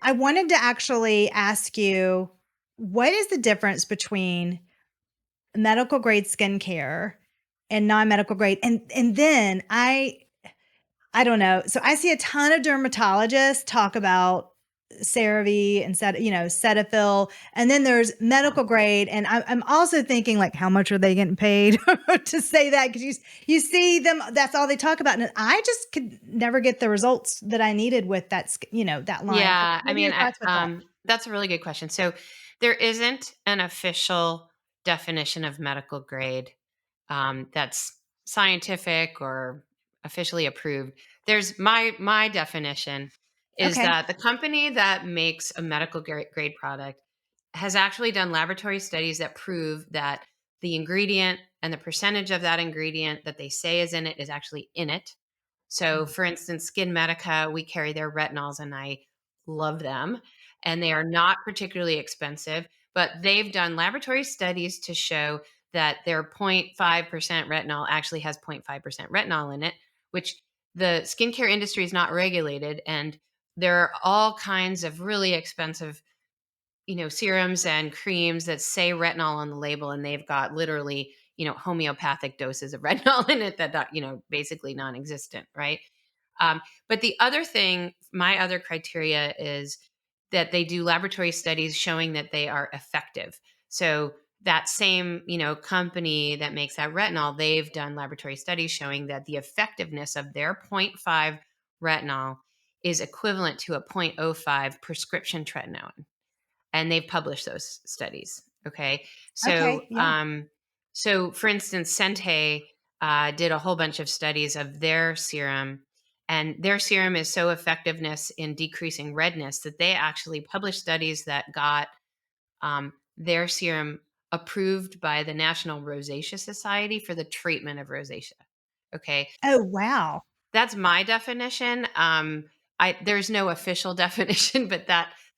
I wanted to actually ask you, what is the difference between medical grade skincare and non-medical grade? And then I don't know. So I see a ton of dermatologists talk about CeraVe and Cetaphil, and then there's Yeah. medical grade. And I'm also thinking, like, how much are they getting paid to say that? Because you see them, that's all they talk about, and I just could never get the results that I needed with that line. Yeah, I What are your mean, thoughts with that? that's a really good question. So there isn't an official definition of medical grade that's scientific or officially approved. There's my definition is Okay. that the company that makes a medical grade product has actually done laboratory studies that prove that the ingredient and the percentage of that ingredient that they say is in it is actually in it. So, Mm. for instance, Skin Medica, we carry their retinols and I love them. And they are not particularly expensive, but they've done laboratory studies to show that their 0.5% retinol actually has 0.5% retinol in it, which the skincare industry is not regulated. And there are all kinds of really expensive, serums and creams that say retinol on the label, and they've got literally, homeopathic doses of retinol in it that, basically non existent, right? But the other thing, my other criteria is that they do laboratory studies showing that they are effective. So that same, company that makes that retinol, they've done laboratory studies showing that the effectiveness of their zero point 0.5 retinol is equivalent to a zero point zero 0.05 prescription tretinoin, and they've published those studies. Okay, so Okay. Yeah. so for instance, Senté did a whole bunch of studies of their serum, and their serum is so effectiveness in decreasing redness that they actually published studies that got their serum approved by the National Rosacea Society for the treatment of rosacea. Okay, Oh, wow. that's my definition. There's no official definition, but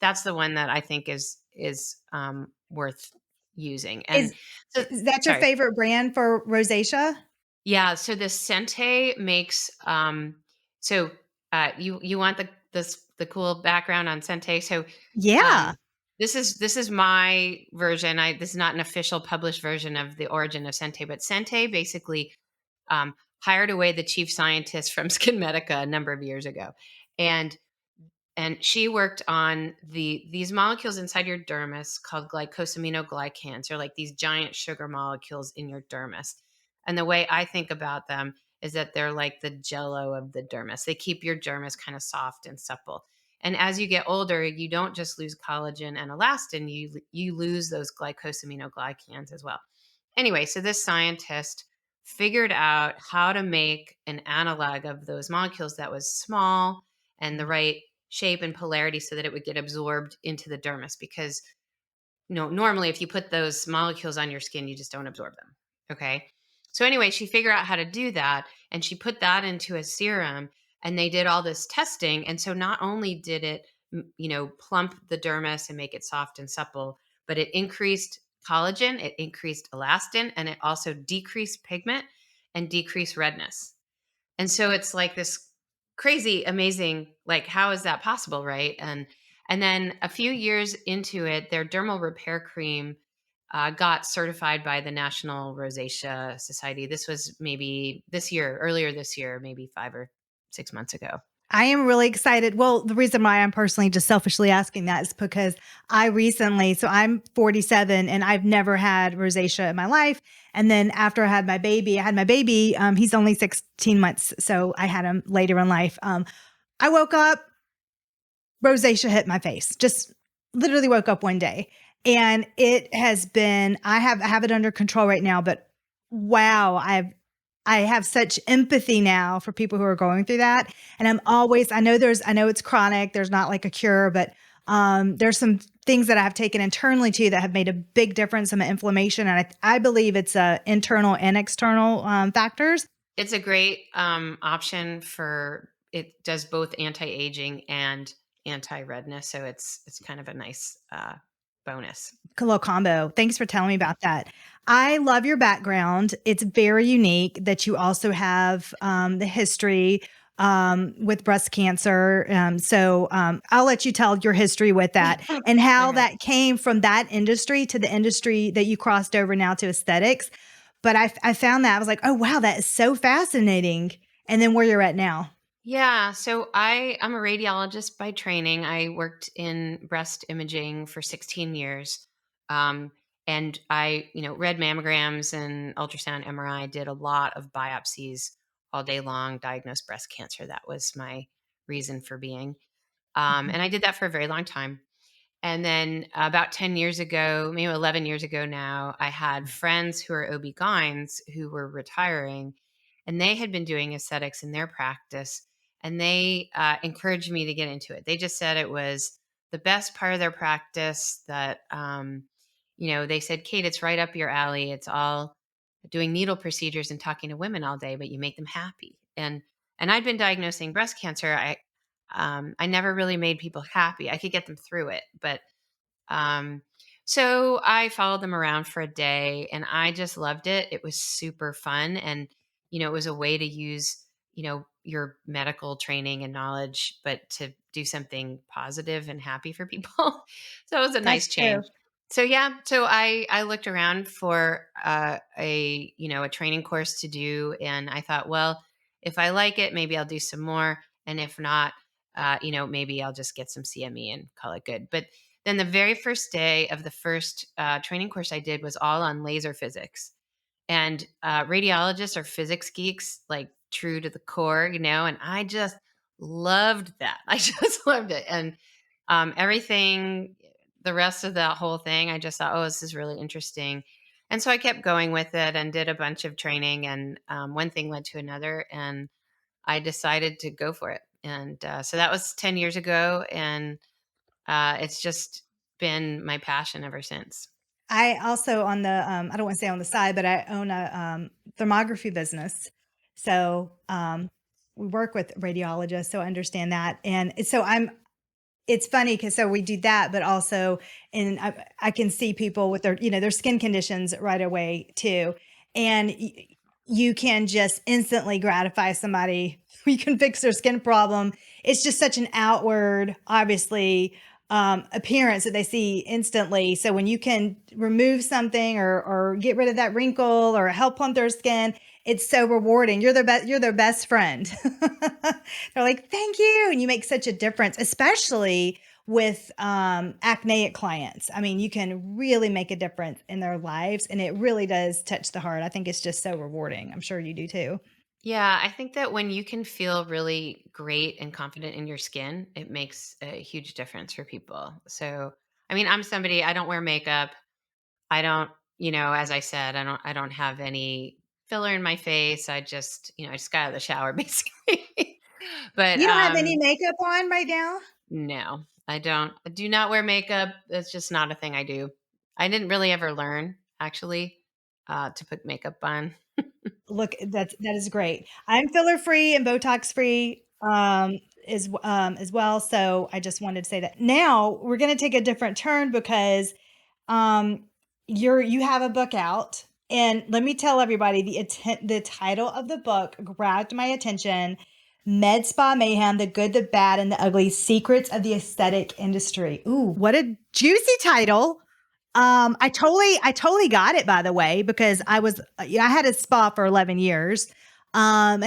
that's the one that I think is worth using. And Is so, is that your sorry, favorite brand for rosacea? yeah. So the Sente makes. You want the cool background on Sente? So Yeah. um, this is my version. This is not an official published version of the origin of Sente, but Sente basically hired away the chief scientist from Skin Medica a number of years ago, and she worked on these molecules inside your dermis called glycosaminoglycans. They're like these giant sugar molecules in your dermis, and the way I think about them is that they're like the jello of the dermis. They keep your dermis kind of soft and supple. And as you get older, you don't just lose collagen and elastin, you lose those glycosaminoglycans as well. Anyway, so this scientist figured out how to make an analog of those molecules that was small and the right shape and polarity so that it would get absorbed into the dermis, because normally if you put those molecules on your skin, you just don't absorb them. Okay, so anyway, she figured out how to do that, and she put that into a serum, and they did all this testing. And so not only did it plump the dermis and make it soft and supple, but it increased collagen, it increased elastin, and it also decreased pigment and decreased redness. And so it's like this crazy amazing, like, how is that possible, right? And then a few years into it, their dermal repair cream got certified by the National Rosacea Society. This was maybe earlier this year, maybe 5 or 6 months ago. I am really excited. Well, the reason why I'm personally just selfishly asking that is because I'm 47 and I've never had rosacea in my life. And then after I had my baby, he's only 16 months. So I had him later in life. I woke up, rosacea hit my face, just literally woke up one day. And it has been, I have it under control right now, but wow, I have such empathy now for people who are going through that. And I know it's chronic. There's not like a cure, but there's some things that I have taken internally too that have made a big difference in the inflammation. And I believe it's internal and external factors. It's a great option for it. Does both anti-aging and anti-redness, so it's kind of a nice bonus. Little combo. Thanks for telling me about that. I love your background. It's very unique that you also have the history with breast cancer. I'll let you tell your history with that and how Okay. that came from that industry to the industry that you crossed over now to aesthetics. But I found that I was like, oh, wow, that is so fascinating. And then where you're at now. Yeah. So I'm a radiologist by training. I worked in breast imaging for 16 years. Um, and I, read mammograms and ultrasound MRI, did a lot of biopsies all day long, diagnosed breast cancer. That was my reason for being. And I did that for a very long time. And then about 10 years ago, maybe 11 years ago now, I had friends who are OB-GYNs who were retiring, and they had been doing aesthetics in their practice. And they encouraged me to get into it. They just said it was the best part of their practice, that, they said, Kate, it's right up your alley. It's all doing needle procedures and talking to women all day, but you make them happy. And I'd been diagnosing breast cancer. I never really made people happy. I could get them through it, but um, so I followed them around for a day, and I just loved it. It was super fun, and it was a way to use your medical training and knowledge, but to do something positive and happy for people. So it was a That's nice true. change. So yeah, so I looked around for a training course to do, and I thought, well, if I like it, maybe I'll do some more, and if not, maybe I'll just get some CME and call it good. But then the very first day of the first training course I did was all on laser physics. And radiologists are physics geeks, like true to the core, and I just loved that. I just loved it. And everything, the rest of that whole thing, I just thought, oh, this is really interesting. And so I kept going with it and did a bunch of training, and one thing led to another. And I decided to go for it. And so that was 10 years ago. And it's just been my passion ever since. I also on the I don't want to say on the side, but I own a thermography business. So we work with radiologists, so I understand that. And so it's funny because so we do that, but also, and I can see people with their, their skin conditions right away too. And you can just instantly gratify somebody. You can fix their skin problem. It's just such an outward, obviously, appearance that they see instantly. So when you can remove something or get rid of that wrinkle or help plump their skin, it's so rewarding. You're their best friend. They're like, thank you. And you make such a difference, especially with acneic clients. I mean, you can really make a difference in their lives, and it really does touch the heart. I think it's just so rewarding. I'm sure you do too. Yeah, I think that when you can feel really great and confident in your skin, it makes a huge difference for people. So, I mean, I'm somebody, I don't wear makeup. I don't, as I said, I don't have any filler in my face. I just got out of the shower basically. But You don't have any makeup on right now? no, I don't. I do not wear makeup. That's just not a thing I do. I didn't really ever learn, actually, to put makeup on. Look, that is great. I'm filler free and Botox free, as well. So I just wanted to say that. Now we're going to take a different turn because um, you have a book out, and let me tell everybody the title of the book grabbed my attention. Medspa Mayhem: The Good, the Bad, and the Ugly Secrets of the Aesthetic Industry. Ooh, what a juicy title. I totally got it, by the way, because I had a spa for 11 years. And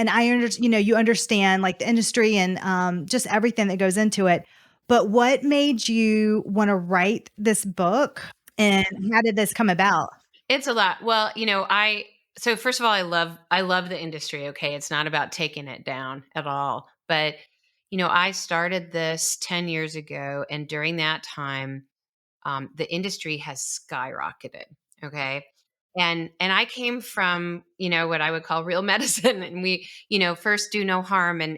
you understand like the industry and just everything that goes into it. But what made you want to write this book, and how did this come about? It's a lot. Well, so first of all, I love the industry. Okay, it's not about taking it down at all. But I started this 10 years ago, and during that time, the industry has skyrocketed. Okay. And I came from, what I would call real medicine. And we, first do no harm. And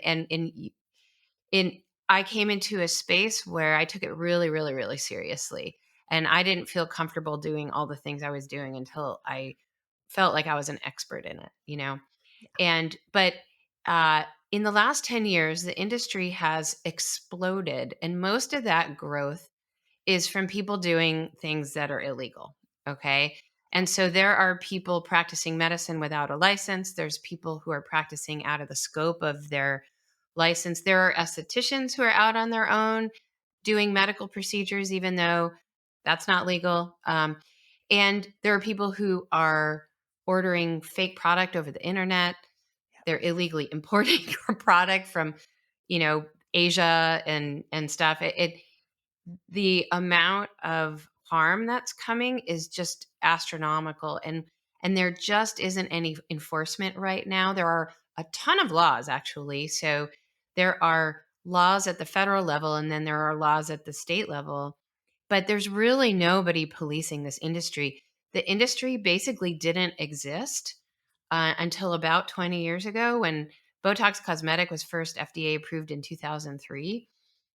I came into a space where I took it really, really, really seriously. And I didn't feel comfortable doing all the things I was doing until I felt like I was an expert in it. But in the last 10 years, the industry has exploded. And most of that growth is from people doing things that are illegal. Okay. And so there are people practicing medicine without a license. There's people who are practicing out of the scope of their licensed. There are estheticians who are out on their own doing medical procedures, even though that's not legal. And there are people who are ordering fake product over the internet. They're illegally importing product from, you know, Asia and stuff. The amount of harm that's coming is just astronomical, and there just isn't any enforcement right now. There are a ton of laws, actually. So there are laws at the federal level, and then there are laws at the state level, but there's really nobody policing this industry. The industry basically didn't exist until about 20 years ago, when Botox Cosmetic was first FDA approved in 2003.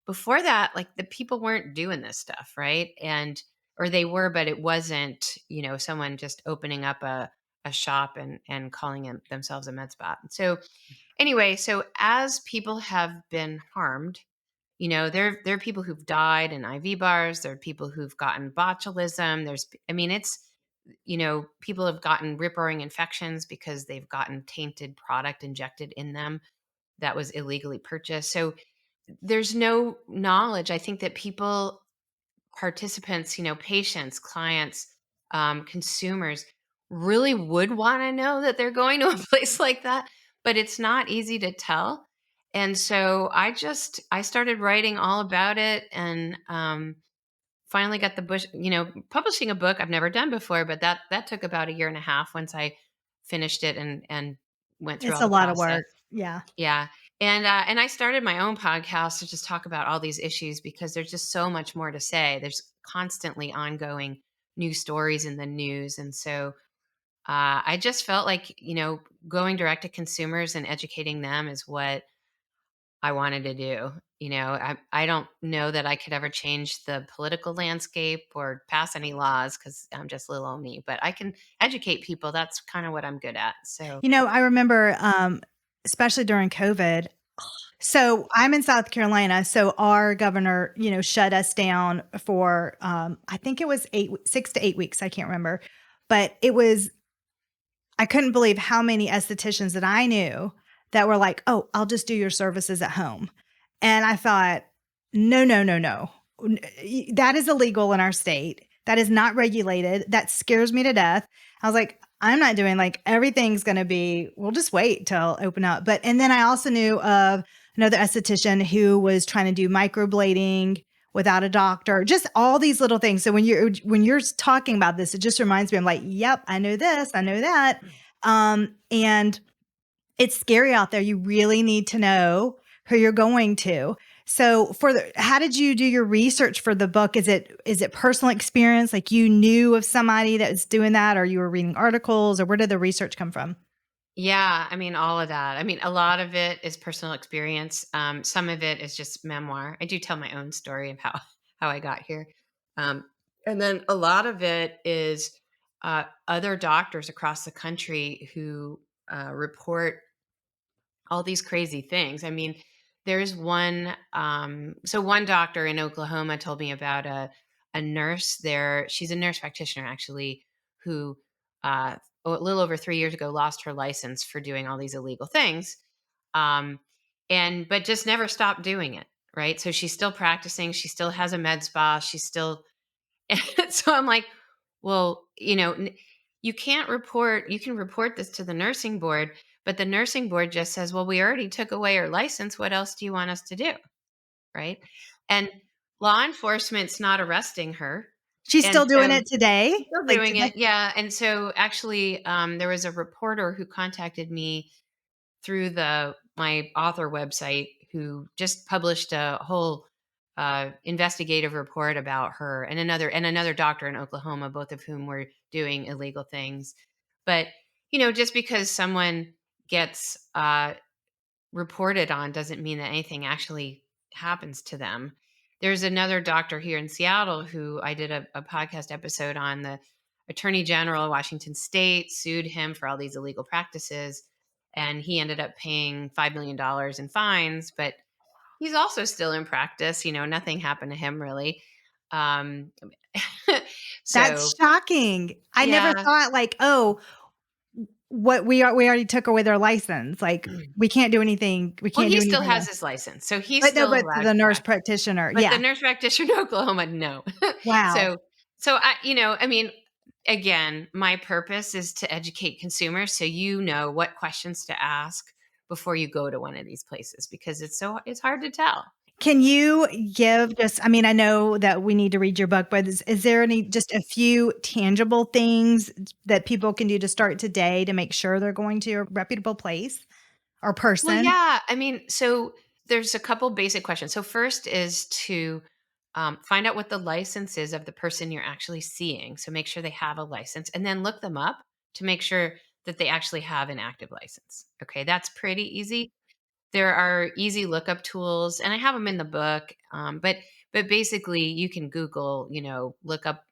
Before that, like, the people weren't doing this stuff, right? And or they were, but it wasn't, you know, someone just opening up a shop and calling themselves a med spa. So anyway, so as people have been harmed, you know, there are people who've died in IV bars. There are people who've gotten botulism. I mean, it's, you know, people have gotten rip roaring infections because they've gotten tainted product injected in them that was illegally purchased. So there's no knowledge. I think that people, participants, you know, patients, clients, consumers really would want to know that they're going to a place like that, but it's not easy to tell. And so I started writing all about it, and finally got the bush, you know, publishing a book I've never done before, but that took about a year and a half once I finished it and went through It's all a the lot of process. work. Yeah. Yeah. And I started my own podcast to just talk about all these issues because there's just so much more to say. There's constantly ongoing new stories in the news. And so I just felt like, you know, going direct to consumers and educating them is what I wanted to do. You know, I don't know that I could ever change the political landscape or pass any laws because I'm just little old me, but I can educate people. That's kind of what I'm good at. So, You know, I remember, especially during COVID. So I'm in South Carolina. So our governor, you know, shut us down for, I think it was 6 to 8 weeks. I can't remember, but I couldn't believe how many estheticians that I knew that were like, "Oh, I'll just do your services at home." And I thought, "No, no, no, no. That is illegal in our state. That is not regulated. That scares me to death." I was like, "I'm not doing, like, everything's gonna be, we'll just wait till open up." But and then I also knew of another esthetician who was trying to do microblading without a doctor, just all these little things. So when you're talking about this, it just reminds me, I'm like, "Yep, I know this, I know that." And it's scary out there. You really need to know who you're going to. So how did you do your research for the book? Is it personal experience? Like, you knew of somebody that was doing that, or you were reading articles, or where did the research come from? yeah, I mean, all of that. I mean, a lot of it is personal experience. Some of it is just memoir. I do tell my own story of how I got here, um, and then a lot of it is other doctors across the country who report all these crazy things. I mean, there's one. So one doctor in Oklahoma told me about a nurse there. She's a nurse practitioner, actually, who uh, a little over 3 years ago lost her license for doing all these illegal things, um, and but just never stopped doing it. Right. So she's still practicing. She still has a med spa. She's still. So I'm like, well, you know, you can't report, you can report this to the nursing board, but the nursing board just says, well, we already took away her license. What else do you want us to do? Right. And law enforcement's not arresting her. She's And still doing so it today? she's still Like, doing today? it. Yeah. And so actually, there was a reporter who contacted me through my author website, who just published a whole investigative report about her and another doctor in Oklahoma, both of whom were doing illegal things. But you know, just because someone gets reported on doesn't mean that anything actually happens to them. There's another doctor here in Seattle who I did a podcast episode on. The attorney general of Washington state sued him for all these illegal practices, and he ended up paying $5 million in fines, but he's also still in practice. You know, nothing happened to him really. Um, That's so shocking. I never yeah, thought, like, oh, what we already took away their license. Like we can't do anything. We Well, can't do he still anything has else. his license, so he's But no, still but allowed the to nurse practice. practitioner, But the yeah. nurse practitioner in Oklahoma, no. Wow. So I mean, again, my purpose is to educate consumers so you know what questions to ask before you go to one of these places because it's hard to tell. Can you give just, I mean, I know that we need to read your book, but is there any, just a few tangible things that people can do to start today to make sure they're going to a reputable place or Well, person? yeah. I mean, so there's a couple basic questions. So first is to find out what the license is of the person you're actually seeing. So make sure they have a license, and then look them up to make sure that they actually have an active license. Okay, that's pretty easy. There are easy lookup tools, and I have them in the book. But basically, you can Google, look up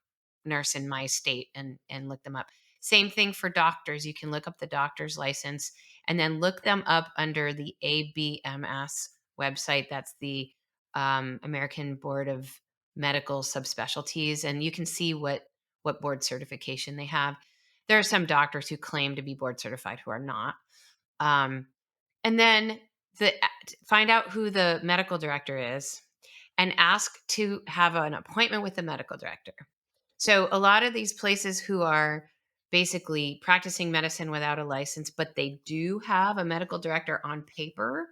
nurse in my state and look them up. Same thing for doctors. You can look up the doctor's license and then look them up under the ABMS website. That's the American Board of Medical Subspecialties, and you can see what board certification they have. There are some doctors who claim to be board certified who are not. Um, and then the find out who the medical director is and ask to have an appointment with the medical director. So a lot of these places who are basically practicing medicine without a license, but they do have a medical director on paper,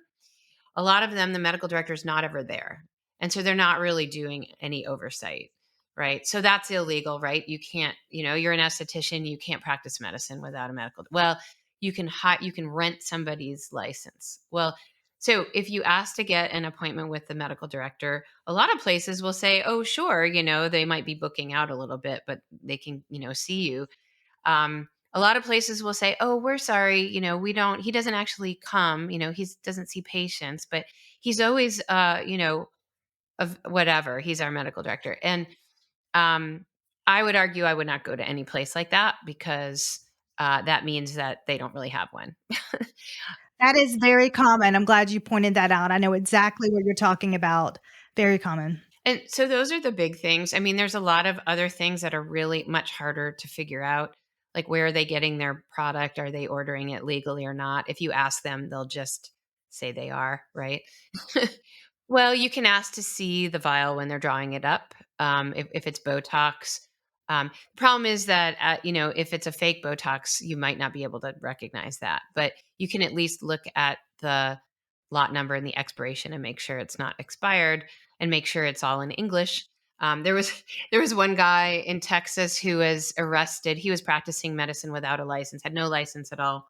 a lot of them, the medical director is not ever there. And so they're not really doing any oversight, right? So that's illegal, right? You can't, you're an esthetician, you can't practice medicine without a medical. Well, you can rent somebody's license. Well, so if you ask to get an appointment with the medical director, a lot of places will say, "Oh, sure, they might be booking out a little bit, but they can, see you." A lot of places will say, "Oh, we're sorry, we don't. He doesn't actually come. He doesn't see patients, but he's always, of whatever. He's our medical director." And um, I would argue I would not go to any place like that because that means that they don't really have one. That is very common. I'm glad you pointed that out. I know exactly what you're talking about. Very common. And so those are the big things. I mean, there's a lot of other things that are really much harder to figure out. Like, where are they getting their product? Are they ordering it legally or not? If you ask them, they'll just say they are, right? Well, you can ask to see the vial when they're drawing it up, if it's Botox. The problem is that, if it's a fake Botox, you might not be able to recognize that. But you can at least look at the lot number and the expiration and make sure it's not expired and make sure it's all in English. There was there was one guy in Texas who was arrested. He was practicing medicine without a license, had no license at all.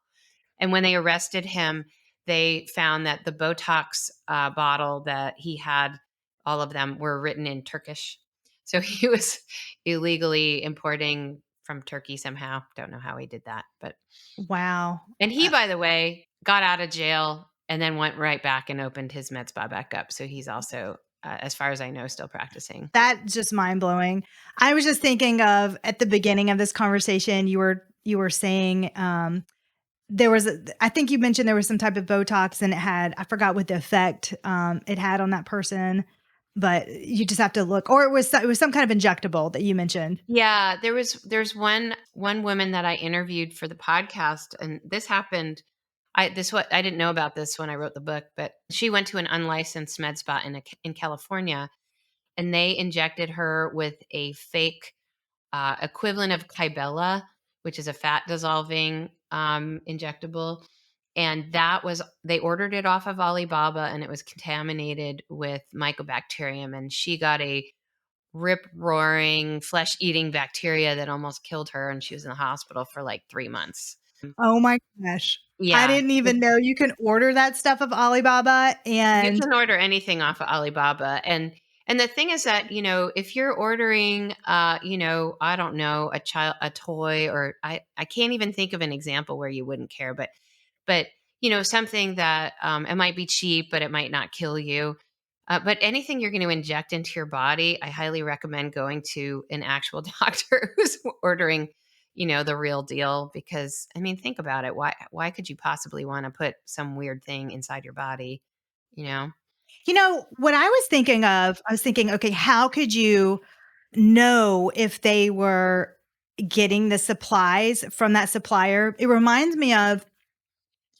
And when they arrested him, they found that the Botox bottle that he had, all of them were written in Turkish. So he was illegally importing from Turkey somehow. Don't know how he did that, but Wow. and he, by the way, got out of jail and then went right back and opened his med spa back up. So he's also, as far as I know, still practicing. That's just mind blowing. I was just thinking of at the beginning of this conversation, you were saying there was I think you mentioned there was some type of Botox and it had, I forgot what the effect it had on that person, but you just have to look, or it was some kind of injectable that you mentioned. Yeah, there's one woman that I interviewed for the podcast, and this happened. I didn't know about this when I wrote the book, but she went to an unlicensed med spa in California, and they injected her with a fake equivalent of Kybella, which is a fat dissolving injectable. And they ordered it off of Alibaba and it was contaminated with mycobacterium. And she got a rip roaring, flesh eating bacteria that almost killed her. And she was in the hospital for like 3 months. Oh my gosh. I Yeah. didn't even know you can order that stuff of Alibaba, You and can order anything off of Alibaba. And the thing is that, if you're ordering I don't know, a toy, or I can't even think of an example where you wouldn't care, but something that it might be cheap, but it might not kill you. But anything you're going to inject into your body, I highly recommend going to an actual doctor who's ordering, the real deal. Because I mean, think about it. Why could you possibly want to put some weird thing inside your body? You know? what I was thinking of, I was thinking, okay, how could you know if they were getting the supplies from that supplier. It reminds me of,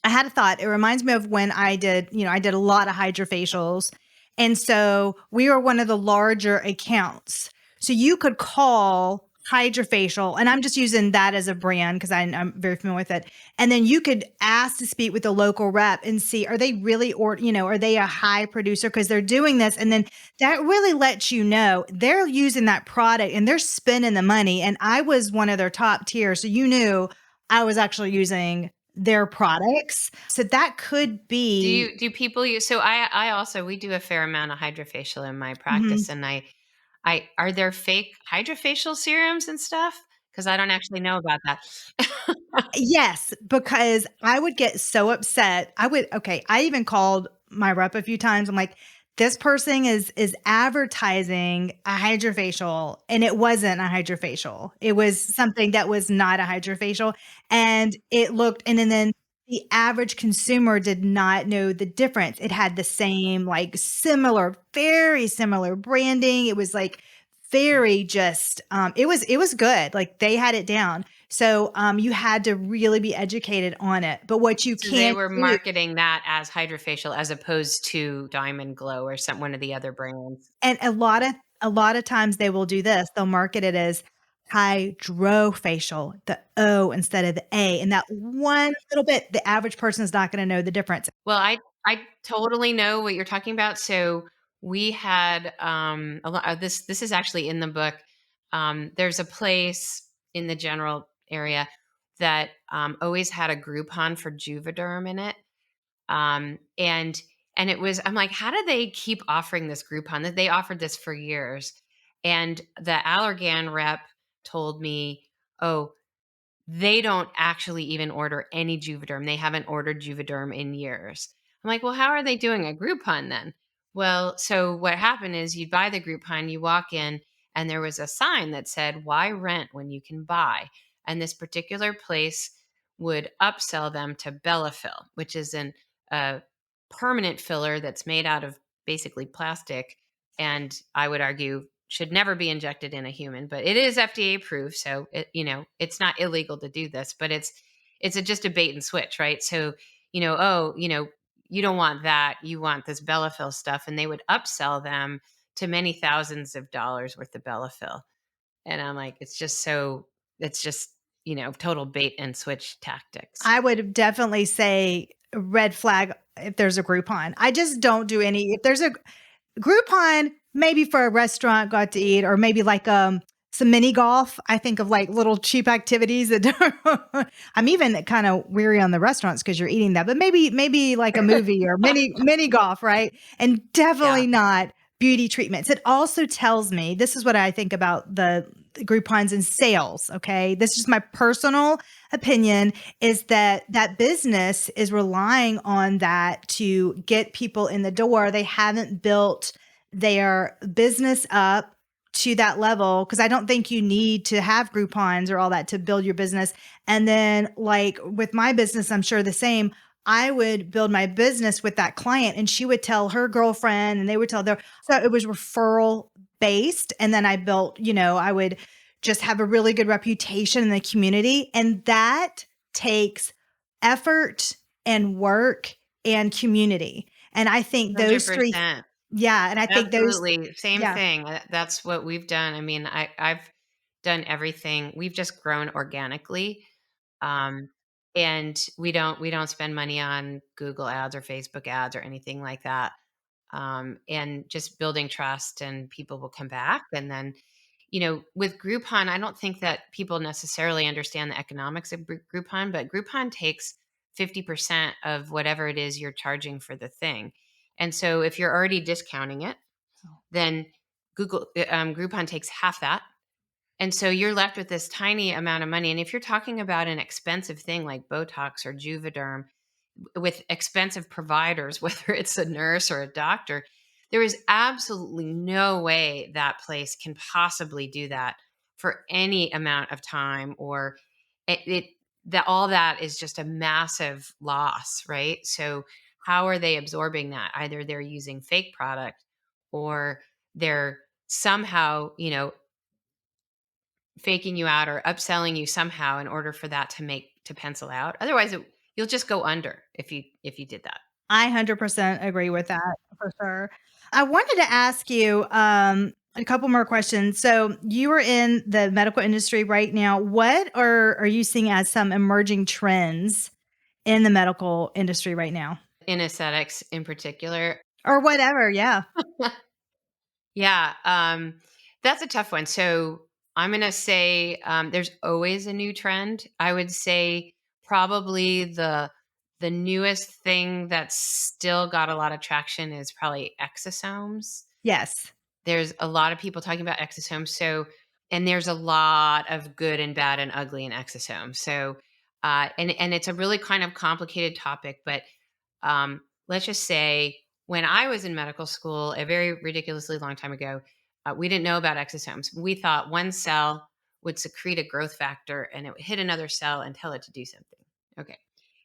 I had a thought. It reminds me of when I did, I did a lot of hydrofacials. And so we were one of the larger accounts. So you could call hydrofacial, and I'm just using that as a brand because I'm very familiar with it. And then you could ask to speak with the local rep and see, are they really, or, are they a high producer because they're doing this? And then that really lets you know they're using that product and they're spending the money. And I was one of their top tier. So you knew I was actually using their products. So that could be. Do people use, so I also, we do a fair amount of hydrofacial in my practice, Mhm. and I are there fake hydrofacial serums and stuff? Because I don't actually know about that. Yes, because I would get so upset. I even called my rep a few times. I'm like, this person is advertising a hydrofacial, and it wasn't a hydrofacial. It was something that was not a hydrofacial. And it looked, and then the average consumer did not know the difference. It had the same, like, similar, very similar branding. It was like very just it was good. Like, they had it down. So, you had to really be educated on it. But what you So they can't were do, marketing that as hydrofacial as opposed to Diamond Glow or one of the other brands. and a lot of times they will do this, they'll market it as hydrofacial, the O instead of the A, and that one little bit, the average person is not gonna know the difference. Well, I totally know what you're talking about. So we had a lot of this is actually in the book. There's a place in the general area that always had a Groupon for Juvederm in it. And it was, I'm like, how do they keep offering this Groupon? That they offered this for years. And the Allergan rep told me, oh, they don't actually even order any Juvederm. They haven't ordered Juvederm in years. I'm like, well, how are they doing a Groupon then? Well, so what happened is you'd buy the Groupon, you walk in, and there was a sign that said, why rent when you can buy? And this particular place would upsell them to Bellafill, which is a permanent filler that's made out of basically plastic. And I would argue should never be injected in a human, but it is FDA approved. So it's not illegal to do this, but just a bait and switch, right? So, oh, you don't want that. You want this Bellafill stuff. And they would upsell them to many thousands of dollars worth of Bellafill. And I'm like, it's just, total bait and switch tactics. I would definitely say red flag if there's a Groupon. I just don't do any, if there's a Groupon, maybe for a restaurant, go out to eat, or maybe like some mini golf. I think of like little cheap activities that I'm even kind of weary on the restaurants because you're eating that, but maybe like a movie or mini golf, right? And Yeah. definitely not beauty treatments. It also tells me, this is what I think about the Groupons and sales. Okay, this is my personal opinion, is that business is relying on that to get people in the door. They haven't built their business up to that level, because I don't think you need to have Groupons or all that to build your business. And then, like with my business, I'm sure the same. I would build my business with that client, and she would tell her girlfriend, and they would tell their, so it was referral based. And then I built, I would just have a really good reputation in the community. And that takes effort and work and community. And I think those three, 100%. yeah. And I think those, Absolutely. Same yeah. thing. That's what we've done. I mean, I've done everything. We've just grown organically. Um, and we don't spend money on Google ads or Facebook ads or anything like that. And just building trust, and people will come back. And then, with Groupon, I don't think that people necessarily understand the economics of Groupon, but Groupon takes 50% of whatever it is you're charging for the thing. And so if you're already discounting it, then Groupon takes half that. And so you're left with this tiny amount of money. And if you're talking about an expensive thing like Botox or Juvederm with expensive providers, whether it's a nurse or a doctor, there is absolutely no way that place can possibly do that for any amount of time, or it that all that is just a massive loss, right? So how are they absorbing that? Either they're using fake product, or they're somehow, faking you out or upselling you somehow in order for that to pencil out. Otherwise, you'll just go under if you did that. I 100% agree with that for sure. I wanted to ask you a couple more questions. So, you are in the medical industry right now. What are you seeing as some emerging trends in the medical industry right now? In aesthetics in particular. Or whatever, yeah. Yeah, that's a tough one. So I'm going to say there's always a new trend. I would say probably the newest thing that's still got a lot of traction is probably exosomes. Yes. There's a lot of people talking about exosomes. So, and there's a lot of good and bad and ugly in exosomes. So, and it's a really kind of complicated topic, but let's just say when I was in medical school, a very ridiculously long time ago, we didn't know about exosomes. We thought one cell would secrete a growth factor and it would hit another cell and tell it to do something. Okay.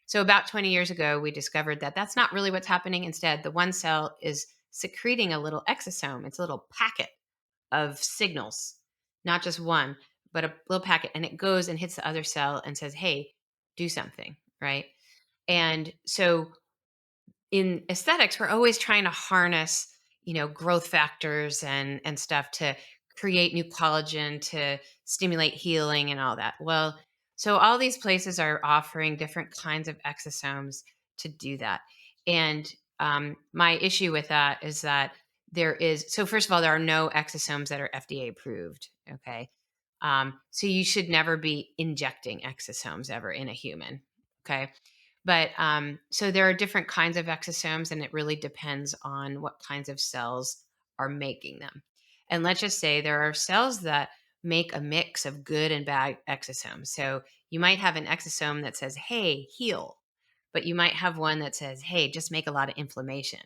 So about 20 years ago, we discovered that that's not really what's happening. Instead, the one cell is secreting a little exosome. It's a little packet of signals, not just one, but a little packet. And it goes and hits the other cell and says, hey, do something. Right. And so in aesthetics, we're always trying to harness, growth factors and stuff to create new collagen to stimulate healing and all that. Well, so all these places are offering different kinds of exosomes to do that. And my issue with that is that so first of all, there are no exosomes that are FDA approved. Okay. So you should never be injecting exosomes ever in a human. Okay. But so there are different kinds of exosomes, and it really depends on what kinds of cells are making them. And let's just say there are cells that make a mix of good and bad exosomes. So you might have an exosome that says, hey, heal, but you might have one that says, hey, just make a lot of inflammation.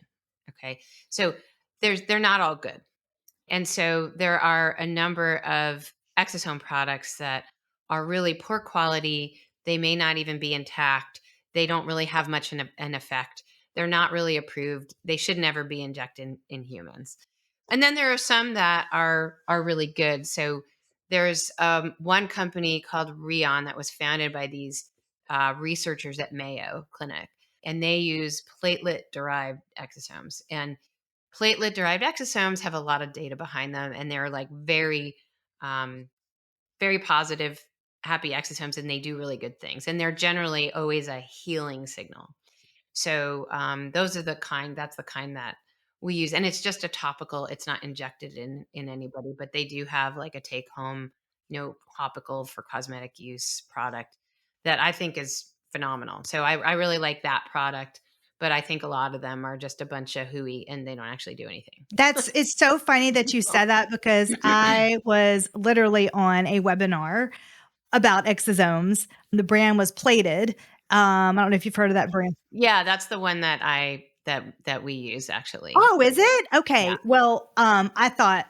Okay. So they're not all good. And so there are a number of exosome products that are really poor quality. They may not even be intact. They don't really have much an effect. They're not really approved. They should never be injected in humans. And then there are some that are really good. So there's one company called Rion that was founded by these researchers at Mayo Clinic, and they use platelet derived exosomes. And platelet derived exosomes have a lot of data behind them, and they're like um, very positive, happy exosomes, and they do really good things. And they're generally always a healing signal. So that's the kind that we use, and it's just a topical. It's not injected in anybody, but they do have like a take home, topical for cosmetic use product that I think is phenomenal. So I really like that product, but I think a lot of them are just a bunch of hooey and they don't actually do anything. It's so funny that you said that because I was literally on a webinar about exosomes. The brand was Plated. I don't know if you've heard of that brand. Yeah, that's the one that we use actually. Oh, is it? Yeah. Okay. Well, I thought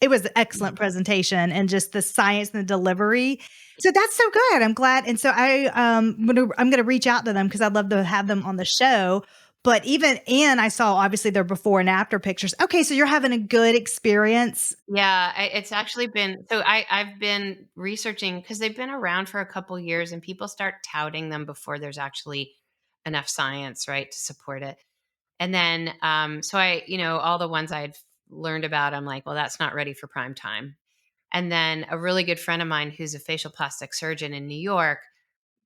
it was an excellent presentation and just the science and the delivery. So that's so good. I'm glad. And so I'm gonna reach out to them because I'd love to have them on the show. But and I saw obviously their before and after pictures. Okay, so you're having a good experience. Yeah, it's actually been so I've been researching because they've been around for a couple years and people start touting them before there's actually enough science, right, to support it. And then so all the ones I'd learned about, I'm like, well, that's not ready for prime time. And then a really good friend of mine who's a facial plastic surgeon in New York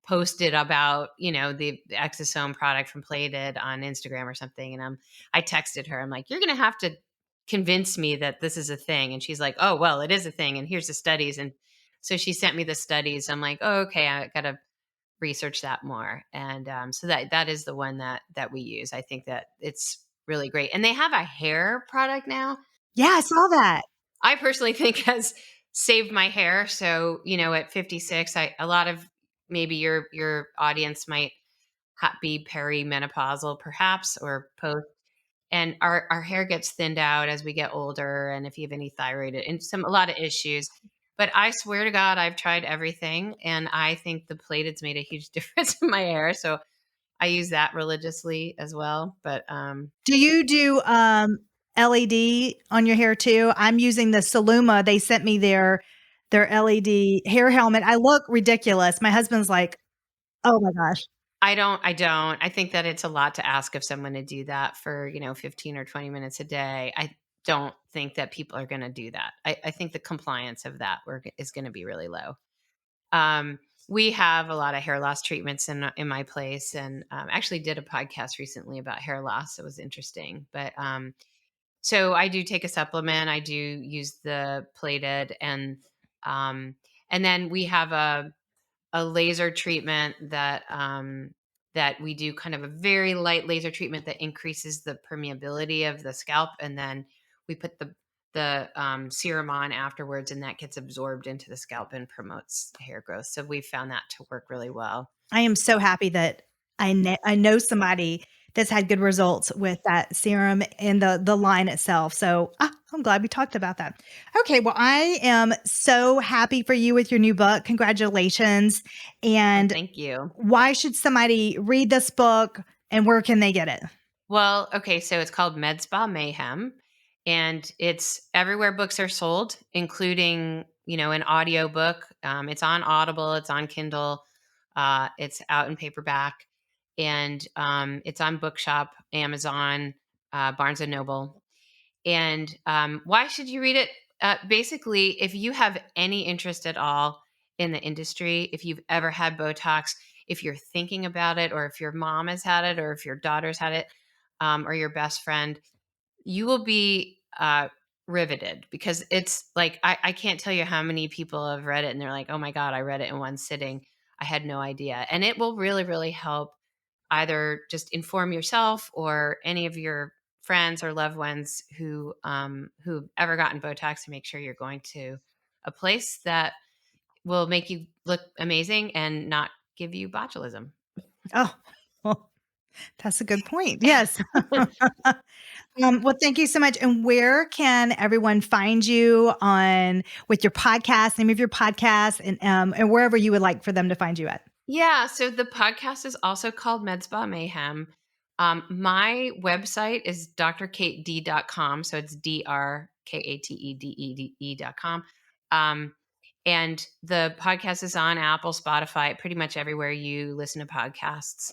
posted about the exosome product from Plated on Instagram or something, and I texted her. I'm like, you're gonna have to convince me that this is a thing. And she's like, oh well, it is a thing, and here's the studies. And so she sent me the studies. I'm like, oh, okay, I gotta research that more. And so that is the one that we use. I think that it's really great, and they have a hair product now. Yeah, I saw that. I personally think has saved my hair. So, at 56, a lot of maybe your audience might be perimenopausal perhaps or post, and our hair gets thinned out as we get older, and if you have any thyroid and a lot of issues. But I swear to God, I've tried everything, and I think the Plated's made a huge difference in my hair. So I use that religiously as well. But Do you do LED on your hair too? I'm using the Soluma. They sent me their their LED hair helmet. I look ridiculous. My husband's like, oh my gosh. I don't. I think that it's a lot to ask of someone to do that for, 15 or 20 minutes a day. I don't think that people are going to do that. I think the compliance of that work is going to be really low. Um, we have a lot of hair loss treatments in my place, and actually did a podcast recently about hair loss. It was interesting, but so I do take a supplement. I do use the plated, um, and then we have a laser treatment that we do, kind of a very light laser treatment that increases the permeability of the scalp, and then we put the serum on afterwards, and that gets absorbed into the scalp and promotes hair growth. So we found that to work really well. I am so happy that I know somebody that's had good results with that serum and the line itself. So I'm glad we talked about that. Okay, well, I am so happy for you with your new book. Congratulations. And Thank you. why should somebody read this book and where can they get it? Well, okay, so it's called Medspa Mayhem, and it's everywhere books are sold, including, an audio book. It's on Audible, it's on Kindle, it's out in paperback, and it's on Bookshop, Amazon, Barnes and Noble. And why should you read it? Basically, if you have any interest at all in the industry, if you've ever had Botox, if you're thinking about it, or if your mom has had it, or if your daughter's had it, or your best friend, you will be riveted, because it's like, I can't tell you how many people have read it and they're like, oh my God, I read it in one sitting. I had no idea. And it will really, really help either just inform yourself or any of your friends or loved ones who've ever gotten Botox, to make sure you're going to a place that will make you look amazing and not give you botulism. Oh, well, that's a good point. Yes. Well, thank you so much. And where can everyone find you on with your podcast, name of your podcast, and wherever you would like for them to find you at? Yeah, so the podcast is also called Medspa Mayhem. My website is drkated.com. So it's drkatede.com. And the podcast is on Apple, Spotify, pretty much everywhere you listen to podcasts.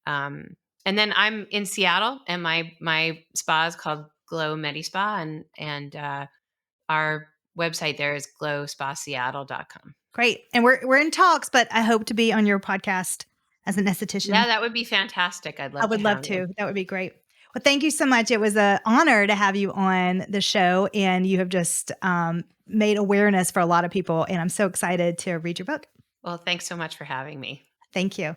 And then I'm in Seattle, and my spa is called Glow Medspa, and our website there is glowspaseattle.com. Great. And we're in talks, but I hope to be on your podcast as an esthetician. Yeah, that would be fantastic. I'd love I would to love have to. you. That would be great. Well, thank you so much. It was an honor to have you on the show, and you have just made awareness for a lot of people. And I'm so excited to read your book. Well, thanks so much for having me. Thank you.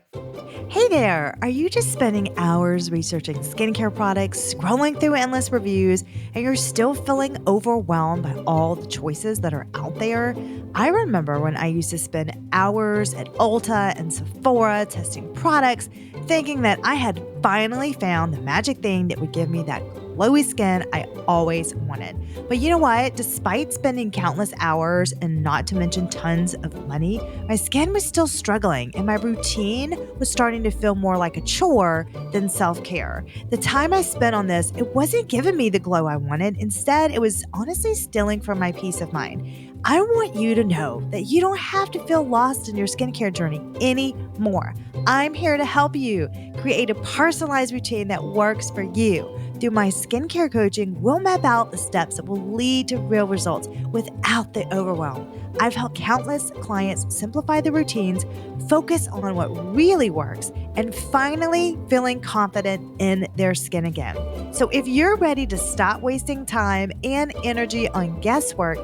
Hey there. Are you just spending hours researching skincare products, scrolling through endless reviews, and you're still feeling overwhelmed by all the choices that are out there? I remember when I used to spend hours at Ulta and Sephora testing products, thinking that I had finally found the magic thing that would give me that glowy skin I always wanted. But you know what? Despite spending countless hours and not to mention tons of money, my skin was still struggling and my routine was starting to feel more like a chore than self-care. The time I spent on this, it wasn't giving me the glow I wanted. Instead, it was honestly stealing from my peace of mind. I want you to know that you don't have to feel lost in your skincare journey anymore. I'm here to help you create a personalized routine that works for you. Through my skincare coaching, we'll map out the steps that will lead to real results without the overwhelm. I've helped countless clients simplify their routines, focus on what really works, and finally feeling confident in their skin again. So if you're ready to stop wasting time and energy on guesswork,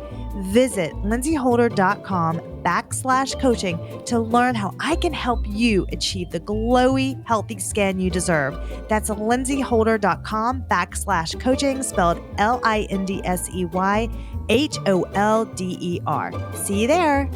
visit lindsayholder.com/coaching to learn how I can help you achieve the glowy, healthy skin you deserve. That's lindsayholder.com/coaching, spelled LINDSEYHOLDER. See you there.